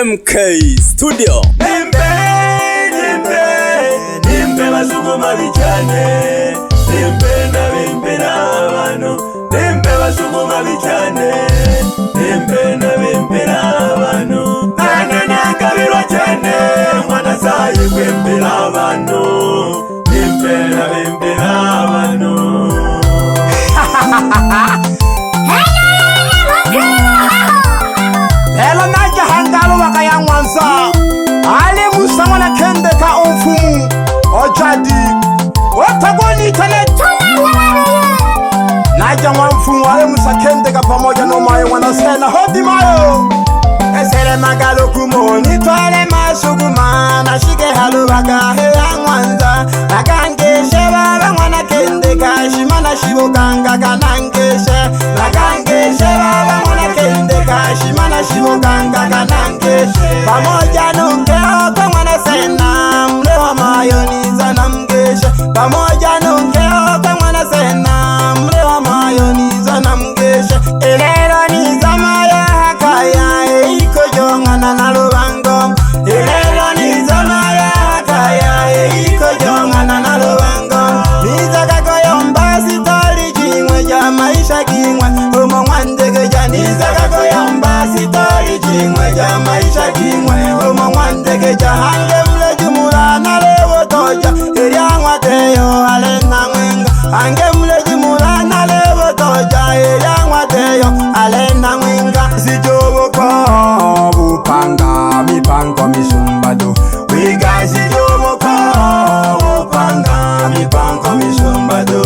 MK Studio. Nimbe basukuma bichane. Nimbe na bano. Nimbe basukuma bichane. Nimbe na bano. Nana kabirwa chane. Mwana sayi kwembera bano. Nimbe na bano. Hello naja hangalo wakaya mwanza Ali musa mwana kende ka onfumu Ojadi Otagoni tane Naja mwanfumu Ali musa kende ka pamoja no mayo wana sena hodi mayo Esere magalo kumoni Twale masuguma Nashike halu waka hea mwanza Nakangeshe baba mwana kende ka Shimana shibo ganga kanangeshe Nakangeshe baba mwana kende ka Shimana shibo ganga kanangeshe Pamoja nungeo kwa mwana sena Mlewa mayoniza na mgeshe Pamoja nungeo kwa mwana sena Mlewa mayoniza na mgeshe Ilelo ni zama ya hakaya Eiko jongana na lubango Ilelo ni zama ya hakaya Eiko jongana na lubango Niza kako yomba sitoli jingwe ja maisha kingwe Umo mwandege ja niza kako yomba sitoli jingwe ja maisha kingwe Umo mwandege ja hange mle jumula na lewo toja Iriangwa teyo alena mwenga Hange mle jumula na lewo toja Iriangwa teyo alena mwenga Sijobo kwa bupanga mipango misumbado Wiga sijobo kwa bupanga mipango misumbado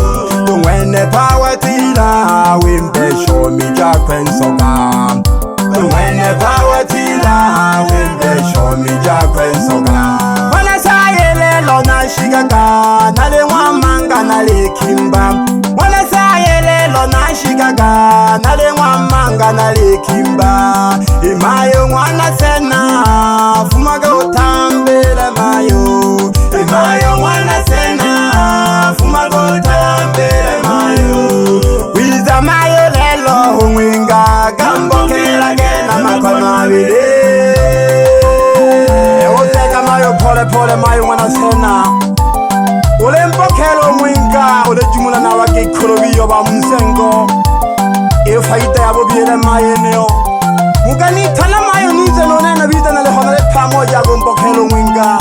Tungwene Pawa Tila wimbe show mi jakwensoga Tungwene Pawa Tila wimbe show mi jakwensoga Wana sayele lona shigaga Nale wamanga nale kimba Wana sayele lona shigaga Nale wamanga nale kimba Imayo mwana sena Fumaga utambele mayo Imayo mwana sena Fumaga utambele mayo Wiza mayo lelo Humwinga Gambo kela gena makono abile Oteka mayo pole pole mayo mwana sena Ule mpokelo mwinga Ule jumula na waki kurubiyo ba mzengo Faida yabo biele mayo neo Mukanitana mayo nize nonena bida na leho nale pamoja gombokelo mwinga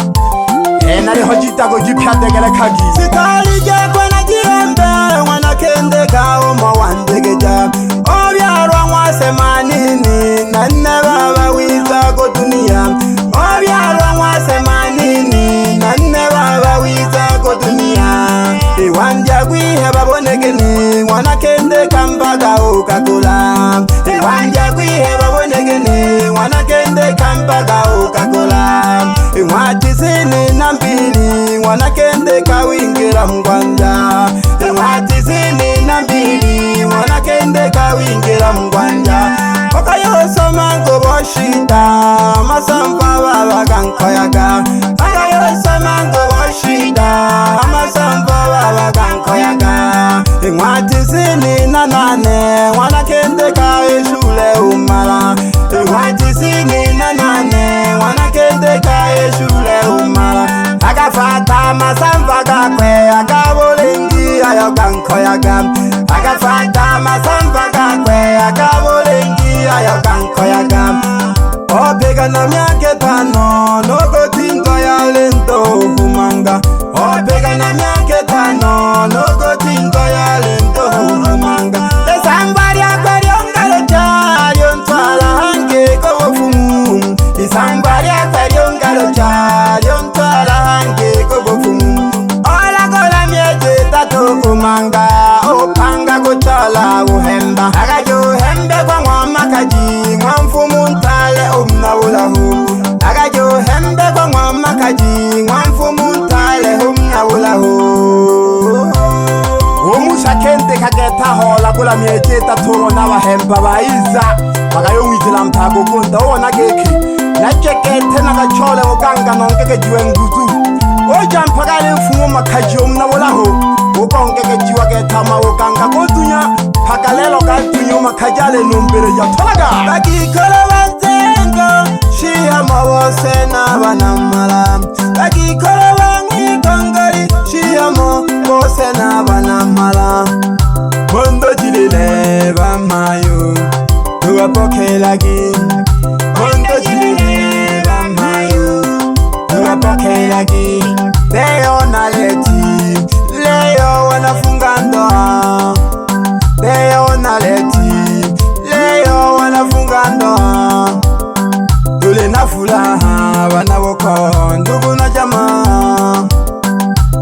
Naleho Jidagu Jipya degele kagi Sitali jekwe na jihembe Wana kende ka umo wandegeja Obyarwa mwase manini Nane baba wiza go dunia Obyarwa mwase manini Nane baba wiza go dunia Iwandya gwihe babonegeni Wana kende kambaga ukakula Iwandya gwihe babonegeni Wana kende kambaga ukakula Iwati zini na mbili Wana kende kawingira mgwanja Iwati zini na mbili Wana kende kawingira mgwanja Oka yosoma ngoboshida Masampa baba gankoyaga Oka yosoma ngoboshida Masampa baba gankoyaga Iwati zini na nane Wana kende kawishule umala Iwati zini na nane Wana kende kawishule umala Agafata masampa gakwe Agabolengi ayo gankoyaga Agafata masampa gakwe Agabolengi ayo gankoyaga Opega na miake tano Nogo tingo ya lento humanga Opega na miake tano Nogo tingo ya lento humanga Esambari akwari ongalo chari Ontwala hange kobofumu Isambari akwari ongalo chari Ontwala hange kobofumu Ola kola mieje tatu kumanga Opanga kuchola uhemba Agajo hembe kwa mwamakaji Mwamfumu ntale umnawulahu Agajo hembe kwa mwamakaji Mwamfumu ntale umnawulahu Omusha kente kageta hola kula mieje tatu na wahemba baiza Bagayo mwitila mpago kunda Oona geki Nachekete na kachole uganga nongeke jiwe ngutu Oja mpagale mfumu makaji umnawulahu Ukongeke jiwa getama uganga kudunya Pagalelo gatunya makajale numbere ya tolaga Bagi kolo wanzengo Shia bose n'abanamala bagikora bamwikongari shiyamo bose n'abanamala Mondo jilile bamayo tuwapokelagi Mondo jilile bamayo tuwapokelagi Leo naleti leo wanafunga ndoa Leo naleti leo wanafunga ndoa Tule na furaha wanawoko ndugu na jamaa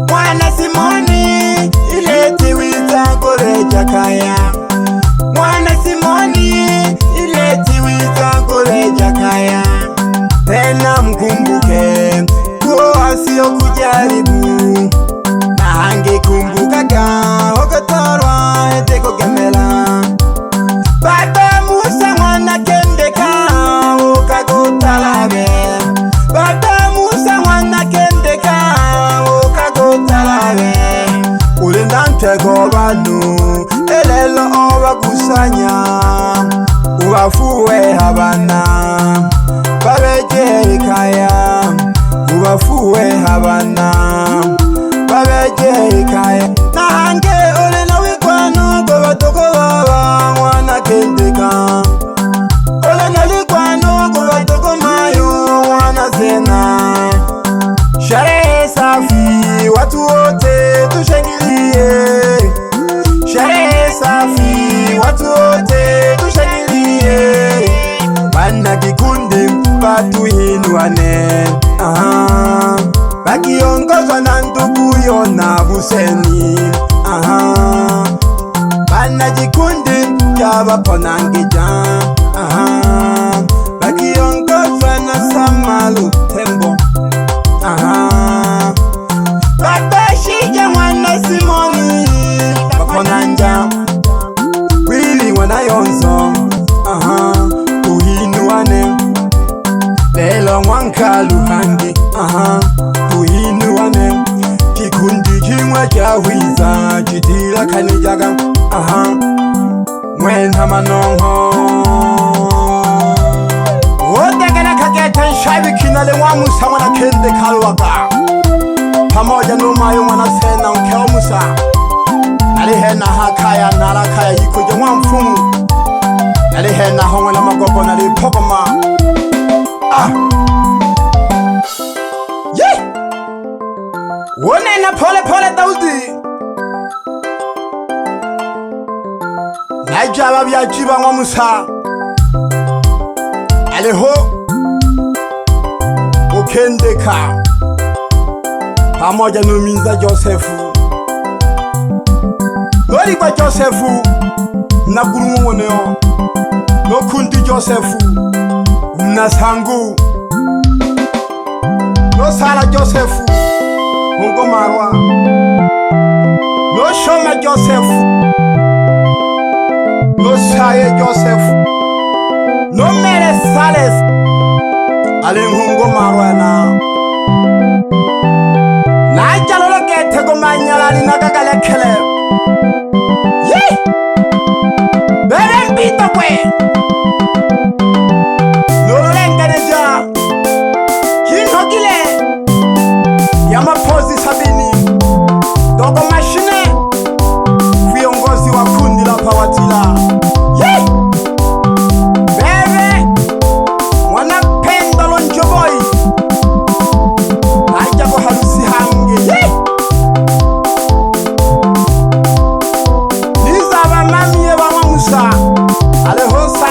Mwana Simoni ileti wita kureja kaya Mwana Simoni ileti wita kureja kaya Tena mkumbuke kuwa sio kujaribu Na hange kumbukaga okotorwa ete kugemela Baba Musa mwana kendeka ukagutalabe Baba Musa mwana kendeka ukagutalabe Ulinda ntego banu elelo obakusanya Ubafuwe habana babeje ikaya Ubafuwe habana babeje ikaya Nahange olena wikwanu gobatoko baba mwana kendeka Olena wikwanu gobatoko mayo mwana zena Sherehe safi watu wote tushangilie Sherehe safi watu wote tushangilie Wana kikundi batu hinuane Bakiongozwa na ndugu Yona Buseni Wana kikundi jabaponangija Bakiongozwa na Samalu Tembo Babashija mwana Simoni Baponanja Wili wana yonzo Tuhinuane Lelo mwanka luhangi Tuhinuane Kikundi kimwe chawiza Jitila kanijaga Mwena manongo Wodegana kageta nshabi kinale wa Musa mwana kende kalwaga Pamoja numayo mwana sena mkeo Musa Nalihena hakaya narakaya yikuje mwa mfumu Nalihena hongwe na magogo nalipogoma Yee Wonena pole pole Daudi Najaba byajiba mwa Musa Aleho Ukendeka Pamoja numinza Josefu Lori kwa Josefu Naguru mweneo Lokundi Josefu Mnasangu Losala Josefu Mungo marwa Loshoma Josefu Losaye Josefu Lomere Sales Alengungo marwa na Najalola ketego manyala linagagale kele Yee Bere mpito kwe Lololenga neja Kinhokile Yamapozi sabini Dogo mashine Viongozi wa kundi la Pawa Tila Yee Bere Wanapenda lonjoboi Najago halusi hange Yee Niza ba mami wa Musa Aleho sa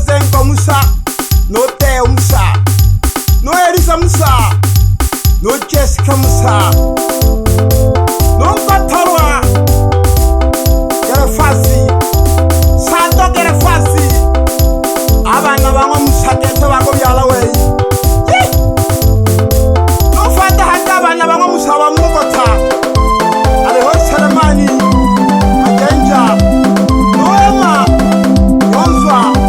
Zenko Musa, no Teo Musa, no Elisa Musa, no Jessica Musa, no Pawa, get a fuzzy, Sato get a fuzzy, Abana Musa get a wago yalaway. No Fata Hadabana Musa Mugota, and the whole ceremony, a danger, no Emma, Yonzwa.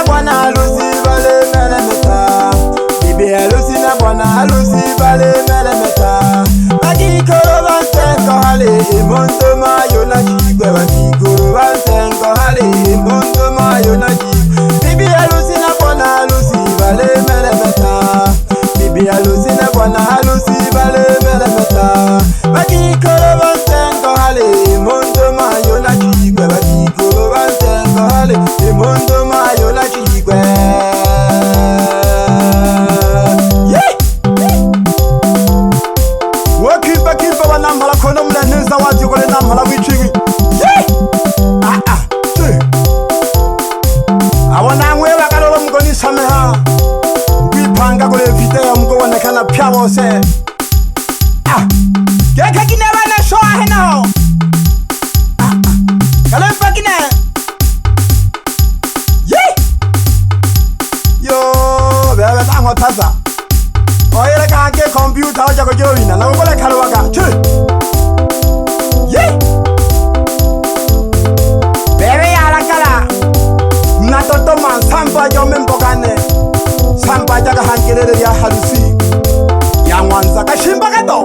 Bwana harusi onekana pya bose keke kine bana show aheno kalempa kine yo bebe tango taza oyele kanke computer oja kujowina na ngole kalwaga bebe yala kala na toto man samba jo membogane samba jaga hankelele ya halusi ya mwanza kashimba kato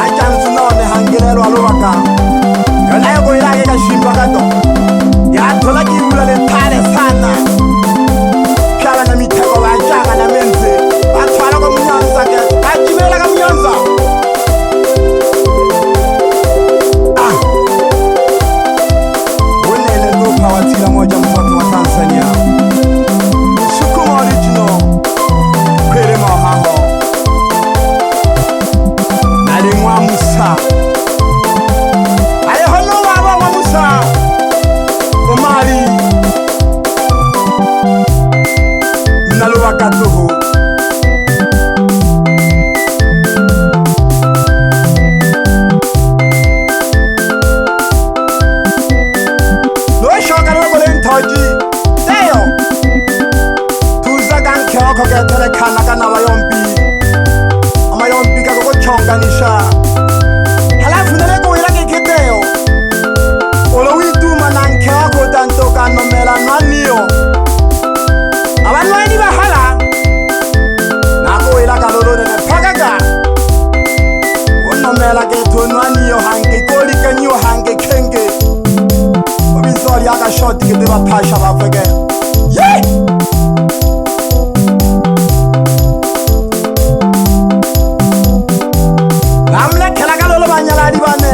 ajanzu none hankelelo alobaka yona yoko ilage kashimba kato ya tola kiula le tale sana kala na mitego bajaga na menze atwala ko munyanza ke ajimela ka munyanza unene ndo Pawa Tila moja mtoto wa Tanzania Sukuma original kwele mahaho nali mwa Musa ale hono baba mwa Musa omali nalo wakatuhu no shoka lo kolen toji tayo tuza ganke oko getele kana kana bayombi amayombi kako chonganisha halafu naleko ilake kiteo olo wituma nanke oko tanto kanomela nwanio abanwani bahala nako ilaka lolone ne pagaga onomela geto nwanio hange koli kanyo hange kenge obizori aka shot ke deba pasha bafege namle kela kalolo banyala dibane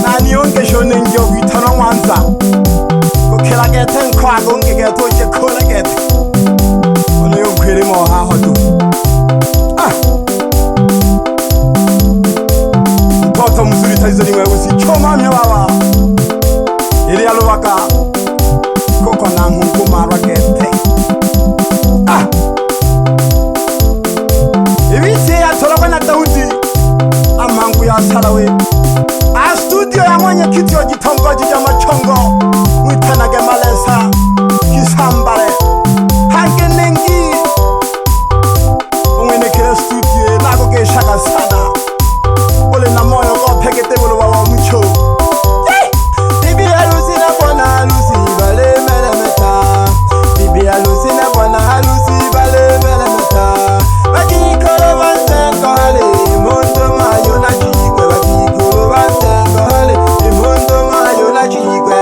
nani onke shone njo bitano mwanza ko kela geten kwa gonge geto je kola gete ono yo kwere mo ha hodu mtoto mzuri taizo niwe usi choma mya baba ili alobaka koko na mungu marwa gete ibiti ya tolokwa na Daudi amangu ya salawe a studio ya mwenye kiti wa jitongoji ja machongo mwitanage malesa kisambale hange nengi umwenekele studio nako keshaka sana ule na moyo kwa pekete bulu wa mcho bibi halusi na bwana halusi bale mele meta bibi halusi na bwana halusi bale mele meta bakikolo bansengo hale imondo mayo na jigwe bakikolo bansengo hale imondo mayo na jigwe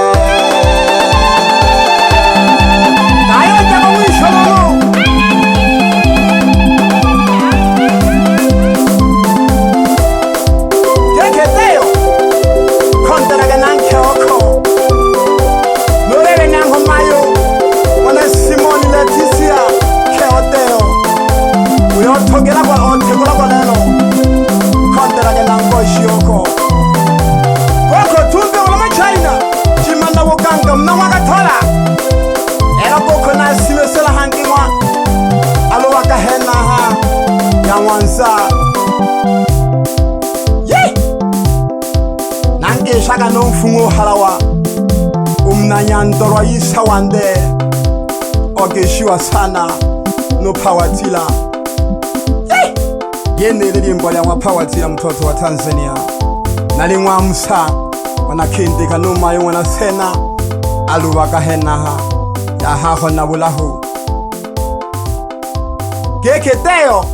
nayo jako mwisho mamo keketeo konteraga nanke oko nurere nango mayo wana Simoni Leticia keoteo uyotogera kwa otegura kwa lelo konteraga nango shioko koko tumbe wala China chimanda woganga mna wakatola era koko na simesela hangingwa alo wakahena ha ya mwanza nange shaka no mfungo halawa umnanya ndorwa yisa wande ogeshiwa sana no Pawa Tila yene lilimbo lya Pawa Tila mtoto wa Tanzania nali mwa Musa wanakindika no mayo wana sena alubaka henaha ya haho na bulahu geketeo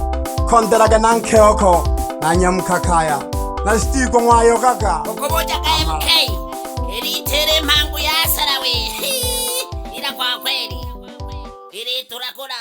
konderaga nanke oko na nyamkakaya na stiko mwayo kaka Okoboja ka MK tere mangu ya sarawe ila kwa kweli ili turakura